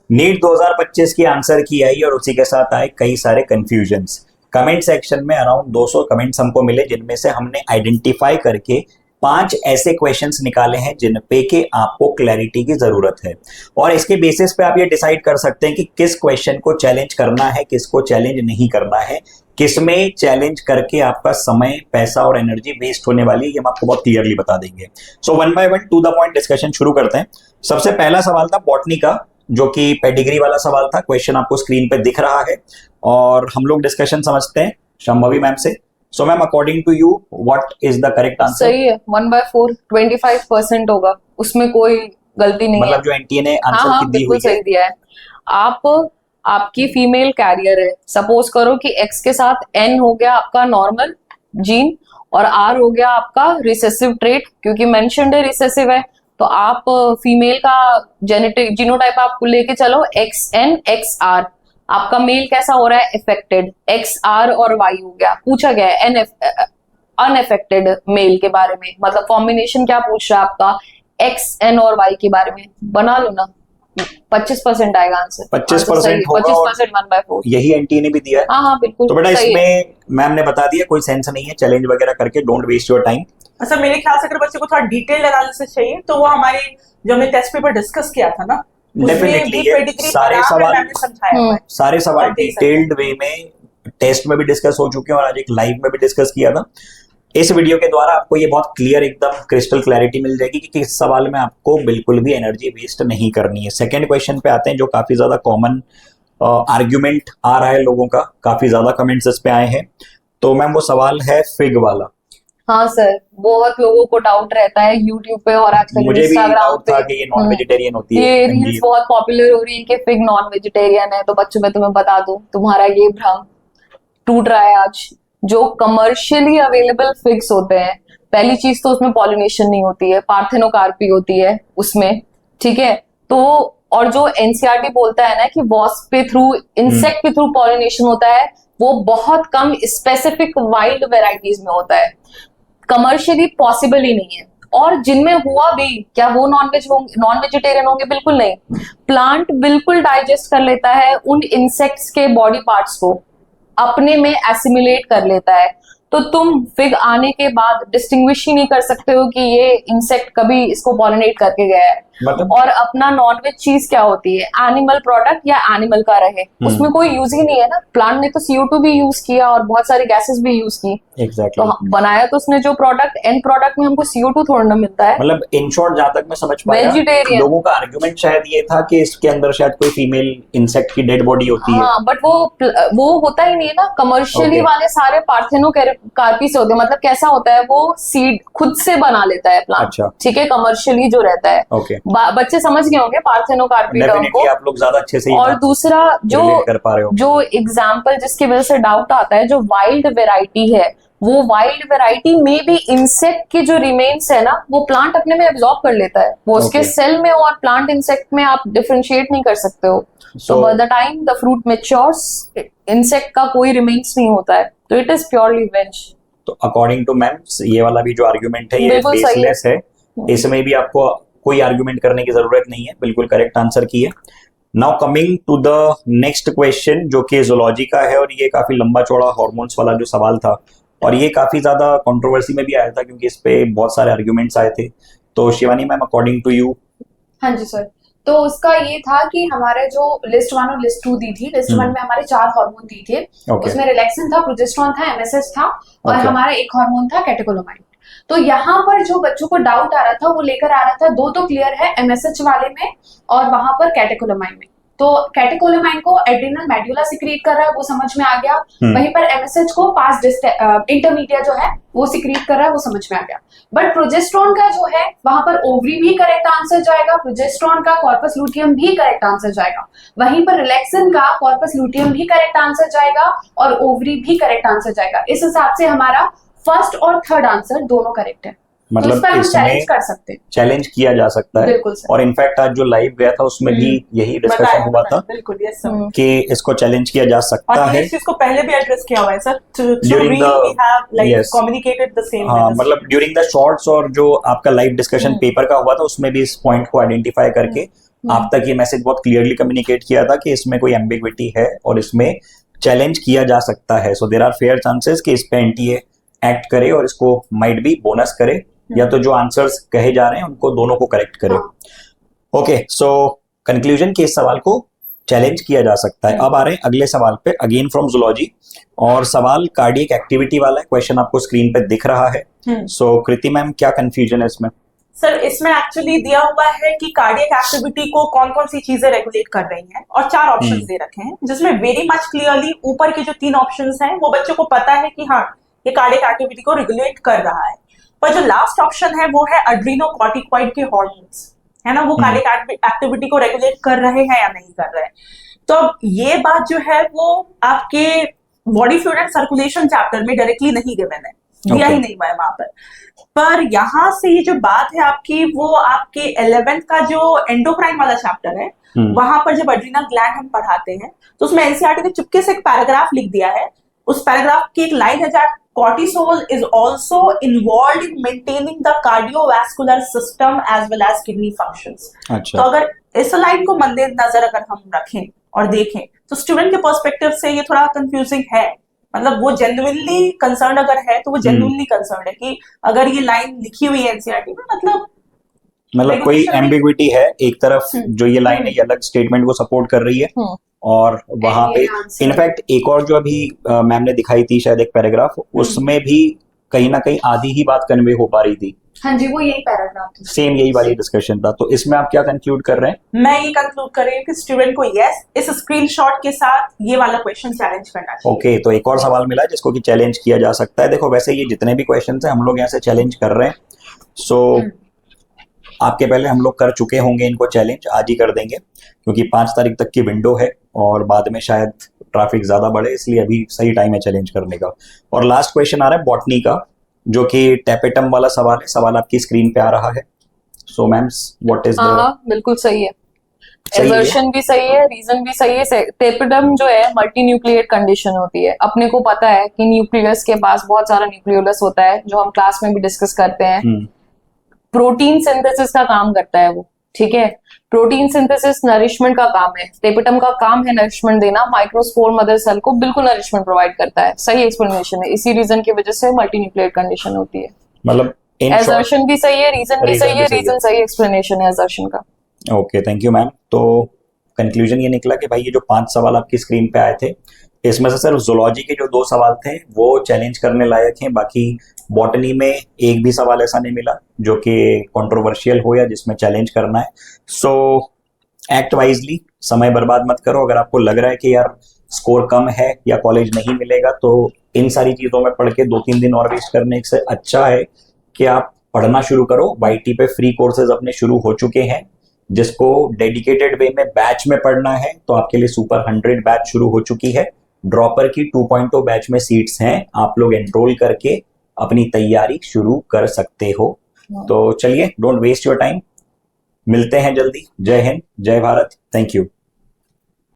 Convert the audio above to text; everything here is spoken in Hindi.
नीट 2025 की आंसर की आई और उसी के साथ आए कई सारे कंफ्यूजन्स। कमेंट सेक्शन में अराउंड 200 कमेंट्स हमको मिले, जिनमें से हमने आइडेंटिफाई करके 5 ऐसे क्वेश्चंस निकाले हैं जिन पे के आपको क्लैरिटी की जरूरत है, और इसके बेसिस पे आप ये डिसाइड कर सकते हैं कि किस क्वेश्चन को चैलेंज करना है, किसको चैलेंज नहीं करना है, किसमें चैलेंज करके आपका समय, पैसा और एनर्जी वेस्ट होने वाली है, ये हम आपको बहुत क्लियरली बता देंगे। So one by one two the point discussion शुरू करते हैं। सबसे पहला सवाल था बॉटनी का, जो कि पेडिग्री वाला सवाल था। क्वेश्चन आपको स्क्रीन पे दिख रहा है और हम लोग डिस्कशन समझते हैं शांभवी मैम से। So ma'am, according to you what is the correct answer? सही है, 1/4 25% होगा, उसमें कोई गलती नहीं मतलब है। जो एनटीए ने आंसर की दी बिल्कुल हुई है। सही दिया है। आपकी फीमेल कैरियर है, सपोज करो कि एक्स के साथ एन हो गया आपका नॉर्मल जीन और आर हो गया आपका रिसेसिव ट्रेट, क्योंकि मेंशन्ड है रिसेसिव है, तो आप फीमेल का जेनेटिक जीनोटाइप आप लेके चलो XN XR। आपका मेल कैसा हो रहा है? इफेक्टेड, XR और Y हो गया। पूछा गया है अनएफेक्टेड मेल के बारे में, मतलब कॉम्बिनेशन क्या पूछ रहा है आपका? XN और Y के बारे में। बना लो ना, 25% आएगा आंसर। 25% होगा, 25% 1/4 यही एनटीए ने भी दिया है। हाँ बिल्कुल। तो बेटा इसमें मैम ने बता दिया, कोई सेंस नहीं है चैलेंज वगैरह करके, डोंट वेस्ट योर टाइम। अच्छा, मेरे ख्याल से अगर बच्चे को थोड़ा डिटेल्ड एनालिसिस चाहिए तो वो हमारे जो हमने टेस्ट पेपर डिस्कस किया था ना, डेफिनेटली सारे सवाल डिटेल्ड वे में टेस्ट में भी डिस्कस हो चुके हैं और आज एक लाइव में भी डिस्कस किया था। इस वीडियो के द्वारा आपको ये बहुत क्लियर, एकदम क्रिस्टल क्लैरिटी मिल जाएगी कि किस सवाल में आपको बिल्कुल भी एनर्जी वेस्ट नहीं करनी है। सेकंड क्वेश्चन पे आते हैं, जो काफी ज्यादा कॉमन आर्ग्यूमेंट आ रहा है लोगों का, काफी ज्यादा कमेंट्स इस पे आए हैं। तो मैम वो सवाल है फिग वाला। हाँ सर, बहुत लोगों को डाउट रहता है यूट्यूब पे और आजकल मुझे भी इंस्टाग्राम डाउट था कि ये नॉन वेजिटेरियन होती है। ये रील्स बहुत पॉपुलर हो रही है कि फिग नॉन वेजिटेरियन है। तो बच्चों में तुम्हें बता दूं, तुम्हारा ये भ्रम टूट रहा है आज। जो कमर्शियली अवेलेबल फिग्स होते हैं, पहली चीज तो उसमें पॉलिनेशन नहीं होती है, पार्थेनोकार्पी होती है उसमें, ठीक है। तो और जो एनसीईआरटी बोलता है ना कि वॉस्प पे थ्रू, इंसेक्ट के थ्रू पॉलिनेशन होता है, वो बहुत कम स्पेसिफिक वाइल्ड वेराइटीज में होता है, कमर्शियली पॉसिबल ही नहीं है। और जिनमें हुआ भी, क्या वो नॉन वेजिटेरियन होंगे? बिल्कुल नहीं। प्लांट बिल्कुल डाइजेस्ट कर लेता है उन इंसेक्ट्स के बॉडी पार्ट्स को, अपने में एसिमिलेट कर लेता है। तो तुम फिग आने के बाद डिस्टिंग्विश ही नहीं कर सकते हो कि ये इंसेक्ट कभी इसको पॉलिनेट करके गया है। मतलब और अपना नॉनवेज चीज क्या होती है? एनिमल प्रोडक्ट या एनिमल का रहे, उसमें कोई यूज ही नहीं है ना। प्लांट ने तो CO2 भी यूज किया और बहुत सारी गैसेस भी यूज की। एग्जैक्टली। तो बनाया तो उसने जो प्रोडक्ट, एंड प्रोडक्ट में हमको CO2 थोड़ा ना मिलता है। मतलब इन शॉर्ट, जहां तक मैं समझ पाया, वेजिटेरियन लोगों का आर्गुमेंट शायद ये था कि इसके अंदर शायद कोई फीमेल इंसेक्ट की डेड बॉडी होती है। हाँ, बट वो होता ही नहीं है ना। कमर्शियली वाले सारे पार्थेनोकार्पी से होते हैं। मतलब कैसा होता है, वो सीड खुद से बना लेता है प्लांट। अच्छा। ठीक है, कमर्शियली जो रहता है। ओके। बच्चे समझ गए होंगे पार्थेनोकार्पी टर्म को। आप लोग ज्यादा अच्छे से और दूसरा कर पा रहे हो। जो एग्जाम्पल जिसकी वजह से डाउट आता है, जो वाइल्ड वेराइटी है, वो वाइल्ड वेराइटी में भी इंसेक्ट की जो रिमेन्स है ना, वो प्लांट अपने में एब्जॉर्ब कर लेता है। वो उसके सेल में और प्लांट इंसेक्ट में आप डिफरेंशिएट नहीं कर सकते हो। So by the time the fruit matures, insect का कोई रिमेन्स नहीं होता है, तो इट इज प्योरली वेज। तो अकॉर्डिंग टू मैम, ये वाला भी जो आर्गुमेंट है ये बेसलेस है। इसमें भी आपको कोई आर्गुमेंट करने की जरूरत नहीं है, बिल्कुल करेक्ट आंसर की है। Now coming to the next question, जो कि जूलॉजी का है, और ये काफी लंबा चौड़ा हॉर्मोन्स वाला जो सवाल था, और ये काफी ज्यादा कंट्रोवर्सी में भी आया था क्योंकि इस पे बहुत सारे आर्गुमेंट्स आए थे। तो Shivani ma'am, according to you. हाँ जी सर, तो उसका ये था कि हमारे जो लिस्ट 1 और लिस्ट 2 दी थी, लिस्ट 1 में हमारे 4 हार्मोन दिए थे। उसमें रिलैक्सिन था, प्रोजेस्टेरोन था, MSH था, और हमारा एक हार्मोन था कैटेकोलामाइन। तो यहाँ पर जो बच्चों को डाउट आ रहा था, वो लेकर आ रहा था, 2 तो क्लियर है MSH वाले में और वहां पर कैटेकोलामाइन में। तो कैटेकोलामाइन को एड्रिनल मेड्यूला सिक्रीट कर रहा है, वो समझ में आ गया। वहीं पर MSH को पास इंटरमीडिया जो है वो सिक्रीट कर रहा है, वो समझ में आ गया। बट प्रोजेस्टेरोन का जो है, वहां पर ओवरी भी करेक्ट आंसर जाएगा, प्रोजेस्टेरोन का कॉर्पस लूटियम भी करेक्ट आंसर जाएगा। वहीं पर रिलैक्सिन का कॉर्पस लूटियम भी करेक्ट आंसर जाएगा और ओवरी भी करेक्ट आंसर जाएगा। इस हिसाब से हमारा फर्स्ट और थर्ड आंसर दोनों करेक्ट है। मतलब तो इस पर हम चैलेंज कर सकते हैं, चैलेंज किया जा सकता है। बिल्कुल सर। और इनफैक्ट आज जो लाइव गया था उसमें भी यही डिस्कशन हुआ था। बिल्कुल, यस सर, कि इसको चैलेंज किया जा सकता है। इस चीज को पहले भी एड्रेस किया हुआ है सर। मतलब ड्यूरिंग द शॉर्ट्स और जो आपका लाइव डिस्कशन पेपर का हुआ था, उसमें भी इस पॉइंट को आइडेंटिफाई करके आप तक ये मैसेज बहुत क्लियरली कम्युनिकेट किया था कि इसमें कोई एम्बिग्विटी है और इसमें चैलेंज किया जा सकता है. So there are fair chances कि इस पे एनटीए एक्ट करे और इसको माइट बी बोनस करे, या तो जो आंसर्स कहे जा रहे हैं उनको दोनों को करेक्ट करे. ओके, सो कंक्लूजन के इस सवाल को चैलेंज किया जा सकता है. अब आ रहे हैं अगले सवाल पे, अगेन फ्रॉम जूलॉजी, और सवाल कार्डियक एक्टिविटी वाला है. क्वेश्चन आपको स्क्रीन पे दिख रहा है. सो कृति मैम, क्या कंफ्यूजन है इसमें? सर, इसमें एक्चुअली दिया हुआ है कि कार्डियक एक्टिविटी को कौन कौन सी चीजें रेगुलेट कर रही हैं, और 4 ऑप्शंस दे रखे हैं, जिसमें वेरी मच क्लियरली ऊपर के जो 3 ऑप्शंस हैं वो बच्चों को पता है कि हाँ, ये कार्डियक एक्टिविटी को रेगुलेट कर रहा है. पर जो लास्ट ऑप्शन है वो है एड्रीनोकॉर्टिकॉइड के हार्मोन्स, है ना, वो कार्डियक एक्टिविटी को रेगुलेट कर रहे हैं या नहीं कर रहे हैं. तो अब ये बात जो है वो आपके body fluid and circulation chapter में डायरेक्टली नहीं गिवन है, दिया ही नहीं हुआ है वहां पर यहाँ से ये जो बात है आपकी, वो आपके 11th का जो एंडोक्राइन वाला चैप्टर है, वहां पर जब एड्रीनल ग्लैंड हम पढ़ाते हैं तो उसमें एनसीईआरटी ने चुपके से एक पैराग्राफ लिख दिया है. उस पैराग्राफ की एक लाइन है that cortisol is also involved in maintaining the cardiovascular system as well as kidney functions. अच्छा. तो अगर इस लाइन को मद्देनजर अगर हम रखें और देखें तो स्टूडेंट के पर्सपेक्टिव से ये थोड़ा कंफ्यूजिंग है. मतलब वो जेन्युइनली कंसर्न अगर है तो वो जेन्युइनली कंसर्न है कि अगर ये लाइन लिखी हुई है एनसीईआरटी में, मतलब कोई एम्बिग्विटी है. एक तरफ जो ये लाइन है ये अलग स्टेटमेंट को सपोर्ट कर रही है, और वहां पे इनफैक्ट एक और जो अभी मैम ने दिखाई थी शायद एक पैराग्राफ, उसमें भी कहीं ना कहीं आधी ही बात कन्वे हो पा रही थी. हाँ जी, वो यही पैराग्राफ था, सेम यही वाली डिस्कशन था. तो इसमें आप क्या कंक्लूड कर रहे हैं? मैं ये कंक्लूड कर रही हूँ कि स्टूडेंट को यस, इस स्क्रीनशॉट के साथ ये वाला क्वेश्चन चैलेंज करना चाहिए. ओके, तो एक और सवाल मिला है जिसको कि चैलेंज किया जा सकता है. देखो, वैसे ये जितने भी क्वेश्चन है हम लोग यहाँ से चैलेंज कर रहे हैं. सो आपके पहले हम लोग कर चुके होंगे इनको चैलेंज, आज ही कर देंगे क्योंकि 5 तारीख तक की विंडो है और बाद में शायद ट्रैफिक ज्यादा बढ़े, इसलिए अभी सही टाइम है चैलेंज करने का. और लास्ट क्वेश्चन आ रहा है बॉटनी का, जो कि टेपेटम वाला सवाल है. सवाल आपकी स्क्रीन पे आ रहा है. So ma'am, what is the... बिल्कुल सही है. एजर्शन भी सही है, रीजन भी सही है. टेपेटम जो है मल्टी न्यूक्लिएट कंडीशन होती है. अपने को पता है कि न्यूक्लियस के पास बहुत सारा न्यूक्लियोलस होता है, जो हम क्लास में भी डिस्कस करते हैं. प्रोटीन सिंथेसिस का काम करता है वो, ठीक है. प्रोटीन सिंथेसिस नरिशमेंट का काम है. टेपेटम का काम है नरिशमेंट देना. माइक्रोस्पोर मदर सेल को बिल्कुल नरिशमेंट प्रोवाइड करता है. सही एक्सप्लेनेशन है. इसी रीजन की वजह से मल्टी न्यूक्लिएट कंडीशन होती है. मतलब एजर्शन भी सही है, रीजन भी सही है. रीजन सही एक्सप्लेनेशन है एजर्शन का. Okay, thank you ma'am. तो कंक्लूजन ये निकला कि भाई ये जो 5 सवाल आपकी स्क्रीन पे आए थे, इसमें से सिर्फ जूलॉजी के जो 2 सवाल थे वो चैलेंज करने लायक हैं. बाकी बॉटनी में एक भी सवाल ऐसा नहीं मिला जो कि कंट्रोवर्शियल हो या जिसमें चैलेंज करना है. सो एक्ट वाइजली, समय बर्बाद मत करो. अगर आपको लग रहा है कि यार स्कोर कम है या कॉलेज नहीं मिलेगा, तो इन सारी चीजों में पढ़ के 2-3 दिन और वेस्ट करने से अच्छा है कि आप पढ़ना शुरू करो. YT पे फ्री कोर्सेज अपने शुरू हो चुके हैं. जिसको डेडिकेटेड वे में बैच में पढ़ना है तो आपके लिए सुपर 100 बैच शुरू हो चुकी है. ड्रॉपर की 2.0 बैच में सीट्स हैं. आप लोग एनरोल करके अपनी तैयारी शुरू कर सकते हो. तो चलिए, डोंट वेस्ट योर टाइम. मिलते हैं जल्दी. जय हिंद, जय भारत. Thank you.